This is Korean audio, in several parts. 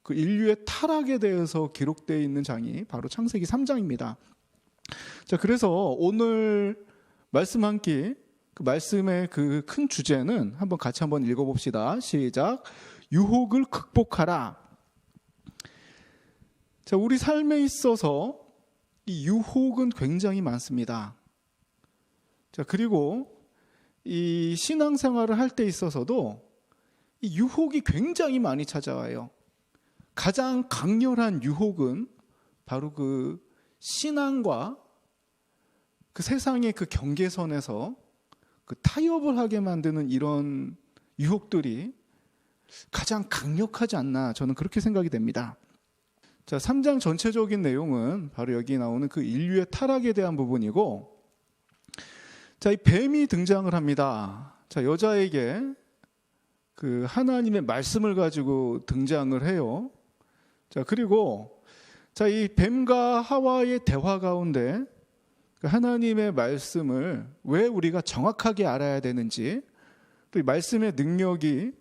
그 인류의 타락에 대해서 기록되어 있는 장이 바로 창세기 3장입니다. 자, 그래서 오늘 말씀 한 끼, 그 말씀의 그 큰 주제는 같이 한번 읽어봅시다. 시작. 유혹을 극복하라. 자, 우리 삶에 있어서 이 유혹은 굉장히 많습니다. 자, 그리고 이 신앙생활을 할 때 있어서도 이 유혹이 굉장히 많이 찾아와요. 가장 강렬한 유혹은 바로 그 신앙과 그 세상의 그 경계선에서 그 타협을 하게 만드는 이런 유혹들이 가장 강력하지 않나, 저는 그렇게 생각이 됩니다. 자, 3장 전체적인 내용은 바로 여기 나오는 그 인류의 타락에 대한 부분이고, 자, 이 뱀이 등장을 합니다. 자, 여자에게 그 하나님의 말씀을 가지고 등장을 해요. 자, 그리고 자, 이 뱀과 하와의 대화 가운데 그 하나님의 말씀을 왜 우리가 정확하게 알아야 되는지, 또 이 말씀의 능력이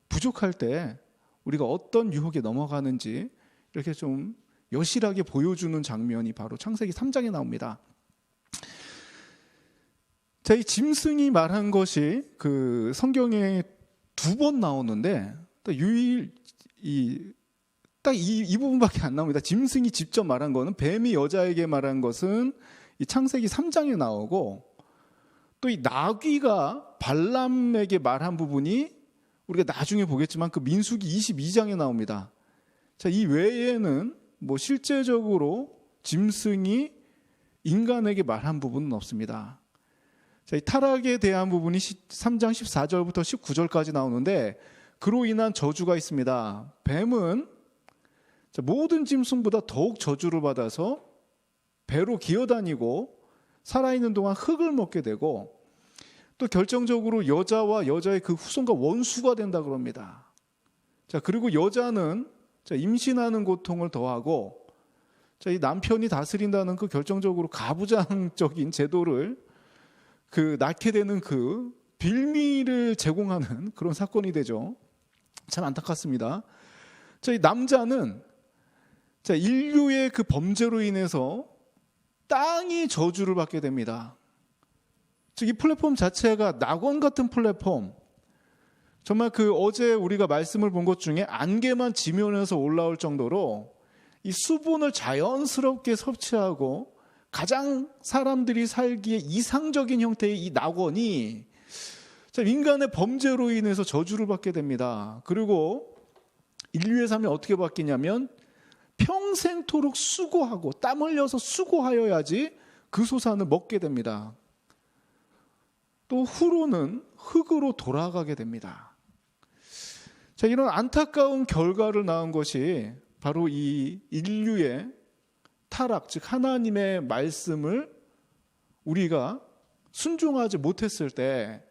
부족할 때 우리가 어떤 유혹에 넘어가는지 이렇게 좀 여실하게 보여주는 장면이 바로 창세기 3장에 나옵니다. 자, 이 짐승이 말한 것이 그 성경에 2번 나오는데 딱 이 부분밖에 안 나옵니다. 짐승이 직접 말한 거는, 뱀이 여자에게 말한 것은 이 창세기 3장에 나오고, 또 이 나귀가 발람에게 말한 부분이 우리가 나중에 보겠지만 그 민수기 22장에 나옵니다. 자, 이 외에는 뭐 실제적으로 짐승이 인간에게 말한 부분은 없습니다. 자, 이 타락에 대한 부분이 3장 14절부터 19절까지 나오는데, 그로 인한 저주가 있습니다. 뱀은 모든 짐승보다 더욱 저주를 받아서 배로 기어다니고 살아있는 동안 흙을 먹게 되고, 또 결정적으로 여자와 여자의 그 후손과 원수가 된다 그럽니다. 자, 그리고 여자는 임신하는 고통을 더하고, 자, 이 남편이 다스린다는 그 결정적으로 가부장적인 제도를 그 낳게 되는 그 빌미를 제공하는 그런 사건이 되죠. 참 안타깝습니다. 자, 이 남자는 인류의 그 범죄로 인해서 땅이 저주를 받게 됩니다. 즉, 이 플랫폼 자체가 낙원 같은 플랫폼, 정말 그 어제 우리가 말씀을 본 것 중에 안개만 지면에서 올라올 정도로 이 수분을 자연스럽게 섭취하고 가장 사람들이 살기에 이상적인 형태의 이 낙원이 인간의 범죄로 인해서 저주를 받게 됩니다. 그리고 인류의 삶이 어떻게 바뀌냐면, 평생토록 수고하고 땀 흘려서 수고하여야지 그 소산을 먹게 됩니다. 또 후로는 흙으로 돌아가게 됩니다. 자, 이런 안타까운 결과를 낳은 것이 바로 이 인류의 타락, 즉 하나님의 말씀을 우리가 순종하지 못했을 때,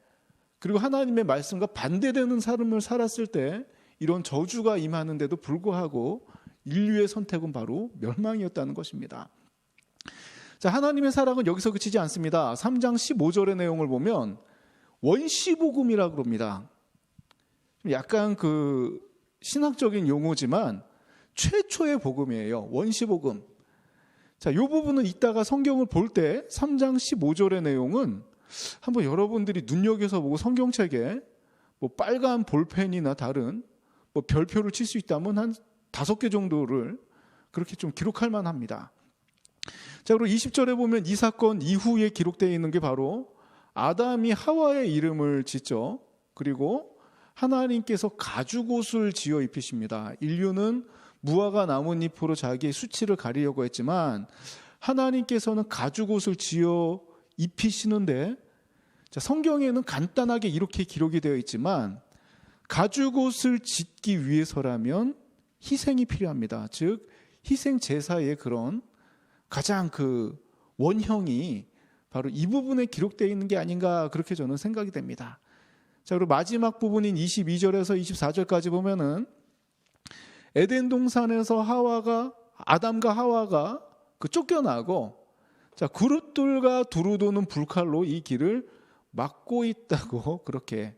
그리고 하나님의 말씀과 반대되는 삶을 살았을 때 이런 저주가 임하는데도 불구하고 인류의 선택은 바로 멸망이었다는 것입니다. 자, 하나님의 사랑은 여기서 그치지 않습니다. 3장 15절의 내용을 보면 원시복음이라고 그럽니다. 약간 그 신학적인 용어지만 최초의 복음이에요. 원시복음. 자, 이 부분은 이따가 성경을 볼 때 3장 15절의 내용은 한번 여러분들이 눈여겨서 보고 성경책에 뭐 빨간 볼펜이나 다른 뭐 별표를 칠 수 있다면 한 5개 정도를 그렇게 좀 기록할 만합니다. 자, 그리고 20절에 보면 이 사건 이후에 기록되어 있는 게 바로 아담이 하와의 이름을 짓죠. 그리고 하나님께서 가죽옷을 지어 입히십니다. 인류는 무화과 나뭇잎으로 자기의 수치를 가리려고 했지만 하나님께서는 가죽옷을 지어 입히시는데, 자, 성경에는 간단하게 이렇게 기록이 되어 있지만 가죽옷을 짓기 위해서라면 희생이 필요합니다. 즉 희생 제사의 그런 가장 그 원형이 바로 이 부분에 기록되어 있는 게 아닌가, 그렇게 저는 생각이 됩니다. 자, 그리고 마지막 부분인 22절에서 24절까지 보면은 에덴 동산에서 아담과 하와가 그 쫓겨나고, 자, 그릇들과 두루도는 불칼로 이 길을 막고 있다고, 그렇게,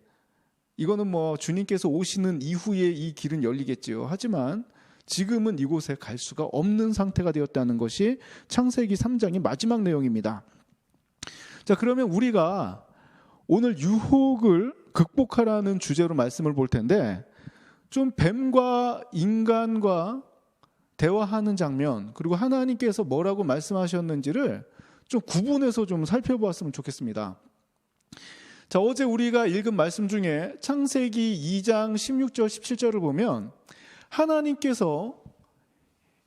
이거는 뭐 주님께서 오시는 이후에 이 길은 열리겠지요. 하지만 지금은 이곳에 갈 수가 없는 상태가 되었다는 것이 창세기 3장의 마지막 내용입니다. 자, 그러면 우리가 오늘 유혹을 극복하라는 주제로 말씀을 볼 텐데, 좀 뱀과 인간과 대화하는 장면, 그리고 하나님께서 뭐라고 말씀하셨는지를 좀 구분해서 좀 살펴보았으면 좋겠습니다. 자, 어제 우리가 읽은 말씀 중에 창세기 2장 16절 17절을 보면 하나님께서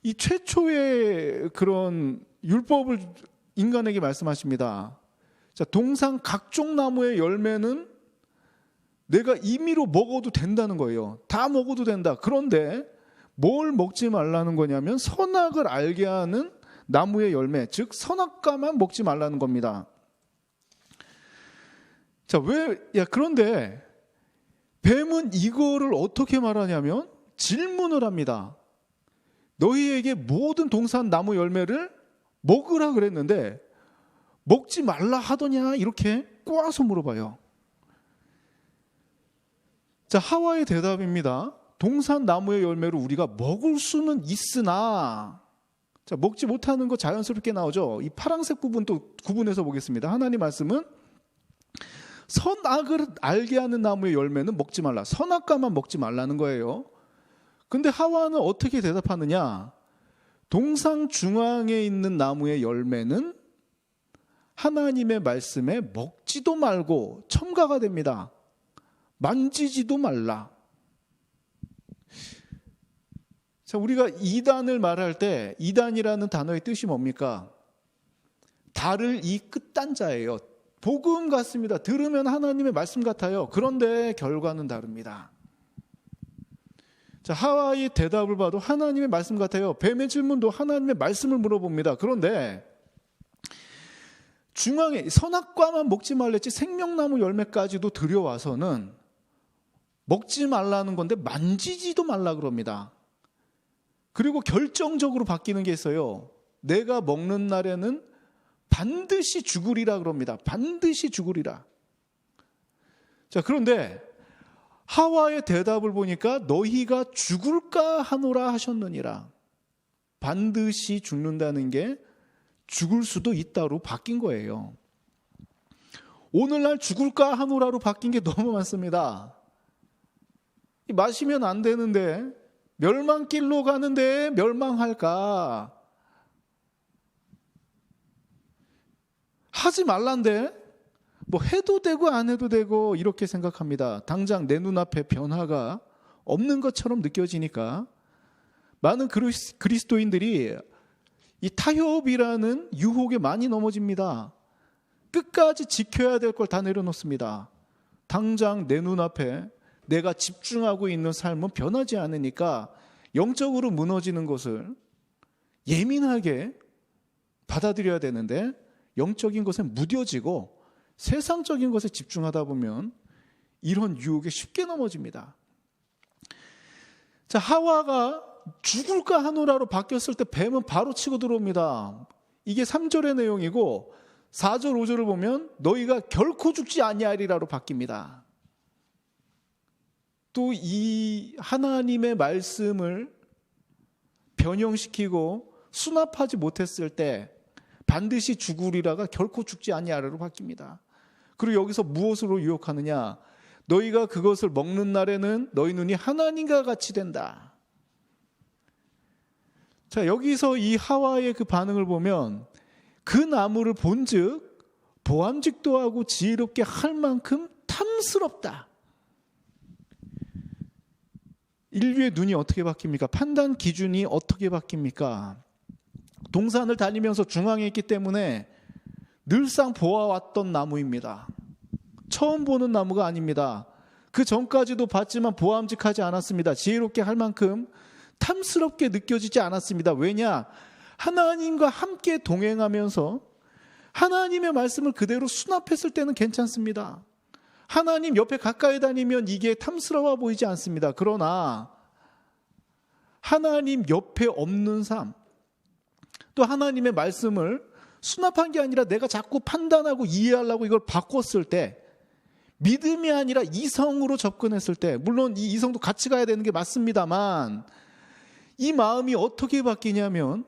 이 최초의 그런 율법을 인간에게 말씀하십니다. 자, 동산 각종 나무의 열매는 내가 임의로 먹어도 된다는 거예요. 다 먹어도 된다. 그런데 뭘 먹지 말라는 거냐면 선악을 알게 하는 나무의 열매, 즉 선악과만 먹지 말라는 겁니다. 자, 그런데 뱀은 이거를 어떻게 말하냐면 질문을 합니다. 너희에게 모든 동산 나무 열매를 먹으라 그랬는데 먹지 말라 하더냐? 이렇게 꼬아서 물어봐요. 자, 하와의 대답입니다. 동산 나무의 열매를 우리가 먹을 수는 있으나, 자, 먹지 못하는 거 자연스럽게 나오죠. 이 파란색 부분도 구분해서 보겠습니다. 하나님 말씀은 선악을 알게 하는 나무의 열매는 먹지 말라. 선악과만 먹지 말라는 거예요. 근데 하와는 어떻게 대답하느냐? 동상 중앙에 있는 나무의 열매는 하나님의 말씀에 먹지도 말고 첨가가 됩니다. 만지지도 말라. 자, 우리가 이단을 말할 때 이단이라는 단어의 뜻이 뭡니까? 달을 이 끝단자예요. 복음 같습니다. 들으면 하나님의 말씀 같아요. 그런데 결과는 다릅니다. 자, 하와의 대답을 봐도 하나님의 말씀 같아요. 뱀의 질문도 하나님의 말씀을 물어봅니다. 그런데 중앙에 선악과만 먹지 말랬지 생명나무 열매까지도 들여와서는 먹지 말라는 건데 만지지도 말라 그럽니다. 그리고 결정적으로 바뀌는 게 있어요. 내가 먹는 날에는 반드시 죽으리라 그럽니다. 반드시 죽으리라. 자, 그런데 하와의 대답을 보니까 너희가 죽을까 하노라 하셨느니라. 반드시 죽는다는 게 죽을 수도 있다로 바뀐 거예요. 오늘날 죽을까 하노라로 바뀐 게 너무 많습니다. 마시면 안 되는데 멸망길로 가는데 멸망할까? 하지 말란데 뭐 해도 되고 안 해도 되고 이렇게 생각합니다. 당장 내 눈앞에 변화가 없는 것처럼 느껴지니까 많은 그리스도인들이 이 타협이라는 유혹에 많이 넘어집니다. 끝까지 지켜야 될 걸 다 내려놓습니다. 당장 내 눈앞에 내가 집중하고 있는 삶은 변하지 않으니까 영적으로 무너지는 것을 예민하게 받아들여야 되는데 영적인 것에 무뎌지고 세상적인 것에 집중하다 보면 이런 유혹에 쉽게 넘어집니다. 자, 하와가 죽을까 하노라로 바뀌었을 때 뱀은 바로 치고 들어옵니다. 이게 3절의 내용이고 4절 5절을 보면 너희가 결코 죽지 아니하리라로 바뀝니다. 또 이 하나님의 말씀을 변형시키고 수납하지 못했을 때 반드시 죽으리라가 결코 죽지 아니하리로 바뀝니다. 그리고 여기서 무엇으로 유혹하느냐? 너희가 그것을 먹는 날에는 너희 눈이 하나님과 같이 된다. 자, 여기서 이 하와의 그 반응을 보면 그 나무를 본즉 보암직도 하고 지혜롭게 할 만큼 탐스럽다. 인류의 눈이 어떻게 바뀝니까? 판단 기준이 어떻게 바뀝니까? 동산을 다니면서 중앙에 있기 때문에 늘상 보아왔던 나무입니다. 처음 보는 나무가 아닙니다. 그 전까지도 봤지만 보암직하지 않았습니다. 지혜롭게 할 만큼 탐스럽게 느껴지지 않았습니다. 왜냐? 하나님과 함께 동행하면서 하나님의 말씀을 그대로 수납했을 때는 괜찮습니다. 하나님 옆에 가까이 다니면 이게 탐스러워 보이지 않습니다. 그러나 하나님 옆에 없는 삶, 또 하나님의 말씀을 수납한 게 아니라 내가 자꾸 판단하고 이해하려고 이걸 바꿨을 때, 믿음이 아니라 이성으로 접근했을 때, 물론 이 이성도 같이 가야 되는 게 맞습니다만 이 마음이 어떻게 바뀌냐면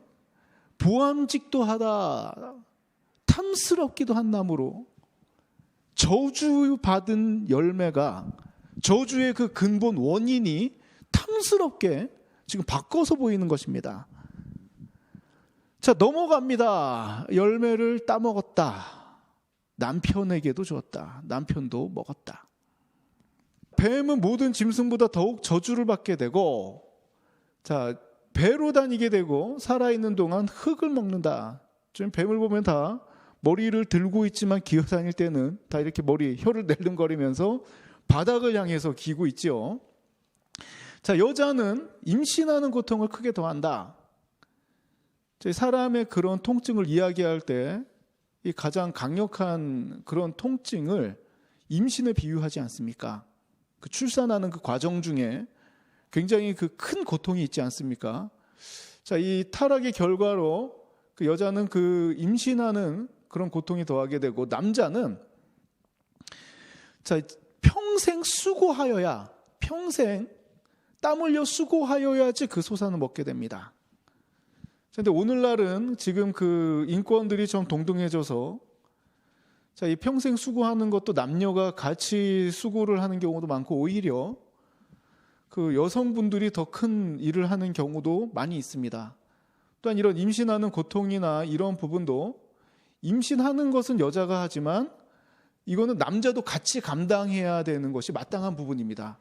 보암직도 하다 탐스럽기도 한 나무로 저주받은 열매가, 저주의 그 근본 원인이 탐스럽게 지금 바꿔서 보이는 것입니다. 자, 넘어갑니다. 열매를 따먹었다. 남편에게도 주었다. 남편도 먹었다. 뱀은 모든 짐승보다 더욱 저주를 받게 되고, 자, 배로 다니게 되고 살아있는 동안 흙을 먹는다. 지금 뱀을 보면 다 머리를 들고 있지만 기어 다닐 때는 다 이렇게 혀를 낼름거리면서 바닥을 향해서 기고 있죠. 자, 여자는 임신하는 고통을 크게 더한다. 사람의 그런 통증을 이야기할 때 이 가장 강력한 그런 통증을 임신에 비유하지 않습니까? 그 출산하는 그 과정 중에 굉장히 그 큰 고통이 있지 않습니까? 자, 이 타락의 결과로 그 여자는 그 임신하는 그런 고통이 더하게 되고, 남자는 자, 평생 수고하여야, 평생 땀 흘려 수고하여야지 그 소산을 먹게 됩니다. 그런데 오늘날은 지금 그 인권들이 좀 동등해져서, 자, 이 평생 수고하는 것도 남녀가 같이 수고를 하는 경우도 많고, 오히려 그 여성분들이 더 큰 일을 하는 경우도 많이 있습니다. 또한 이런 임신하는 고통이나 이런 부분도 임신하는 것은 여자가 하지만 이거는 남자도 같이 감당해야 되는 것이 마땅한 부분입니다.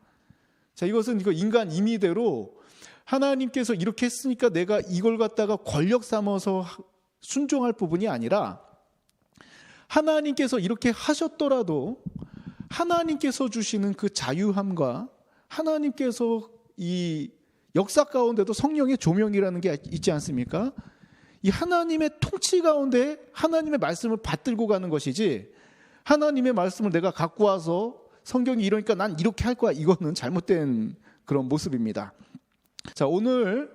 자, 이것은 인간 임의대로 하나님께서 이렇게 했으니까 내가 이걸 갖다가 권력 삼아서 순종할 부분이 아니라, 하나님께서 이렇게 하셨더라도 하나님께서 주시는 그 자유함과 하나님께서 이 역사 가운데도 성령의 조명이라는 게 있지 않습니까? 이 하나님의 통치 가운데 하나님의 말씀을 받들고 가는 것이지, 하나님의 말씀을 내가 갖고 와서 성경이 이러니까 난 이렇게 할 거야, 이거는 잘못된 그런 모습입니다. 자, 오늘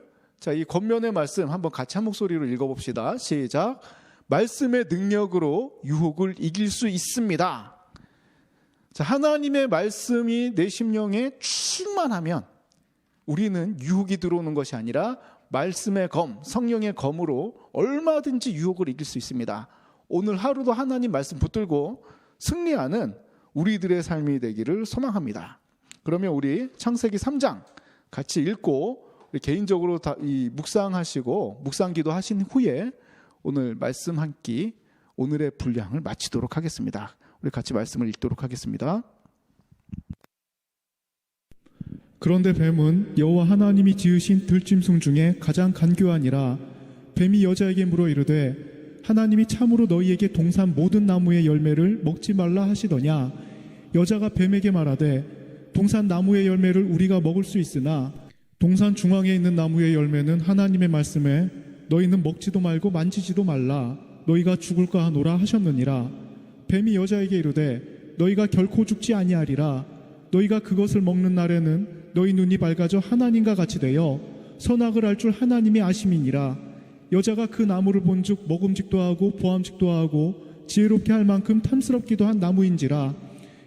이 겉면의 말씀 한번 같이 한 목소리로 읽어봅시다. 시작. 말씀의 능력으로 유혹을 이길 수 있습니다. 자, 하나님의 말씀이 내 심령에 충만하면 우리는 유혹이 들어오는 것이 아니라 말씀의 검, 성령의 검으로 얼마든지 유혹을 이길 수 있습니다. 오늘 하루도 하나님 말씀 붙들고 승리하는 우리들의 삶이 되기를 소망합니다. 그러면 우리 창세기 3장 같이 읽고 우리 개인적으로 이 묵상하시고 묵상기도 하신 후에 오늘 말씀 한 끼, 오늘의 분량을 마치도록 하겠습니다. 우리 같이 말씀을 읽도록 하겠습니다. 그런데 뱀은 여호와 하나님이 지으신 들짐승 중에 가장 간교하니라. 뱀이 여자에게 물어 이르되 하나님이 참으로 너희에게 동산 모든 나무의 열매를 먹지 말라 하시더냐. 여자가 뱀에게 말하되 동산 나무의 열매를 우리가 먹을 수 있으나 동산 중앙에 있는 나무의 열매는 하나님의 말씀에 너희는 먹지도 말고 만지지도 말라, 너희가 죽을까 하노라 하셨느니라. 뱀이 여자에게 이르되 너희가 결코 죽지 아니하리라. 너희가 그것을 먹는 날에는 너희 눈이 밝아져 하나님과 같이 되어 선악을 알 줄 하나님이 아심이니라. 여자가 그 나무를 본즉 먹음직도 하고 보암직도 하고 지혜롭게 할 만큼 탐스럽기도 한 나무인지라.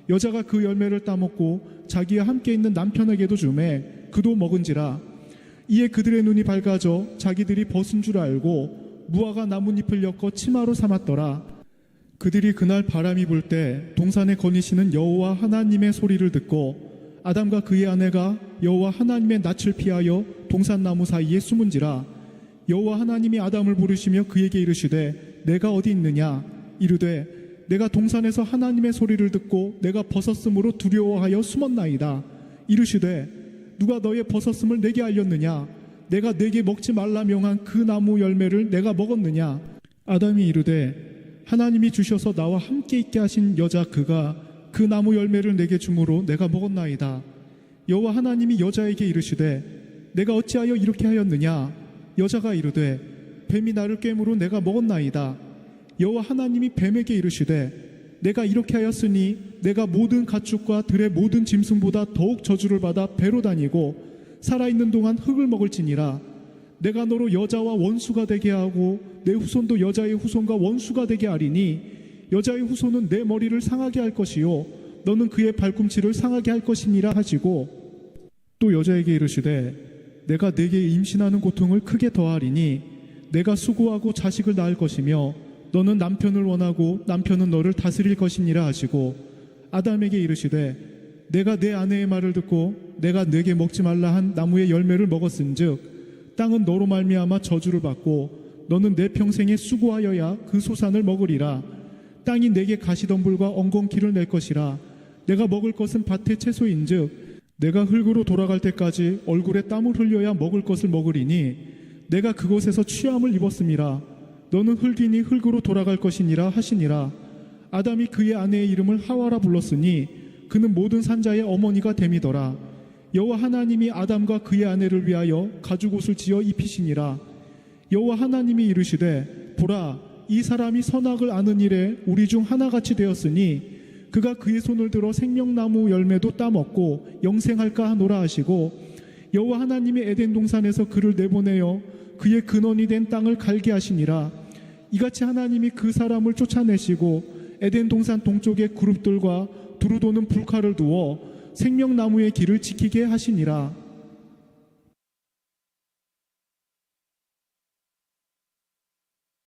여자가 그 열매를 따먹고 자기와 함께 있는 남편에게도 주매 그도 먹은지라. 이에 그들의 눈이 밝아져 자기들이 벗은 줄 알고 무화과 나뭇잎을 엮어 치마로 삼았더라. 그들이 그날 바람이 불 때 동산에 거니시는 여호와 하나님의 소리를 듣고 아담과 그의 아내가 여호와 하나님의 낯을 피하여 동산나무 사이에 숨은지라. 여호와 하나님이 아담을 부르시며 그에게 이르시되 내가 어디 있느냐. 이르되 내가 동산에서 하나님의 소리를 듣고 내가 벗었으므로 두려워하여 숨었나이다. 이르시되 누가 너의 벗었음을 내게 알렸느냐. 내가 내게 먹지 말라 명한 그 나무 열매를 내가 먹었느냐. 아담이 이르되 하나님이 주셔서 나와 함께 있게 하신 여자 그가 그 나무 열매를 내게 주므로 내가 먹었나이다. 여호와 하나님이 여자에게 이르시되 내가 어찌하여 이렇게 하였느냐. 여자가 이르되 뱀이 나를 꿰므로 내가 먹었나이다. 여호와 하나님이 뱀에게 이르시되 내가 이렇게 하였으니 내가 모든 가축과 들의 모든 짐승보다 더욱 저주를 받아 배로 다니고 살아있는 동안 흙을 먹을지니라. 내가 너로 여자와 원수가 되게 하고 내 후손도 여자의 후손과 원수가 되게 하리니 여자의 후손은 내 머리를 상하게 할 것이요 너는 그의 발꿈치를 상하게 할 것이니라 하시고 또 여자에게 이르시되 내가 네게 임신하는 고통을 크게 더하리니 내가 수고하고 자식을 낳을 것이며 너는 남편을 원하고 남편은 너를 다스릴 것이니라 하시고 아담에게 이르시되 내가 내 아내의 말을 듣고 내가 네게 먹지 말라 한 나무의 열매를 먹었은즉 땅은 너로 말미암아 저주를 받고 너는 내 평생에 수고하여야 그 소산을 먹으리라. 땅이 내게 가시덤불과 엉겅퀴를 낼 것이라. 내가 먹을 것은 밭의 채소인즉 내가 흙으로 돌아갈 때까지 얼굴에 땀을 흘려야 먹을 것을 먹으리니 내가 그곳에서 취함을 입었음이라. 너는 흙이니 흙으로 돌아갈 것이니라 하시니라. 아담이 그의 아내의 이름을 하와라 불렀으니 그는 모든 산자의 어머니가 됨이더라. 여호와 하나님이 아담과 그의 아내를 위하여 가죽옷을 지어 입히시니라. 여호와 하나님이 이르시되 보라 이 사람이 선악을 아는 일에 우리 중 하나같이 되었으니 그가 그의 손을 들어 생명나무 열매도 따먹고 영생할까 하노라 하시고 여호와 하나님이 에덴 동산에서 그를 내보내어 그의 근원이 된 땅을 갈게 하시니라. 이같이 하나님이 그 사람을 쫓아내시고 에덴 동산 동쪽에 그룹들과 두루 도는 불칼을 두어 생명나무의 길을 지키게 하시니라.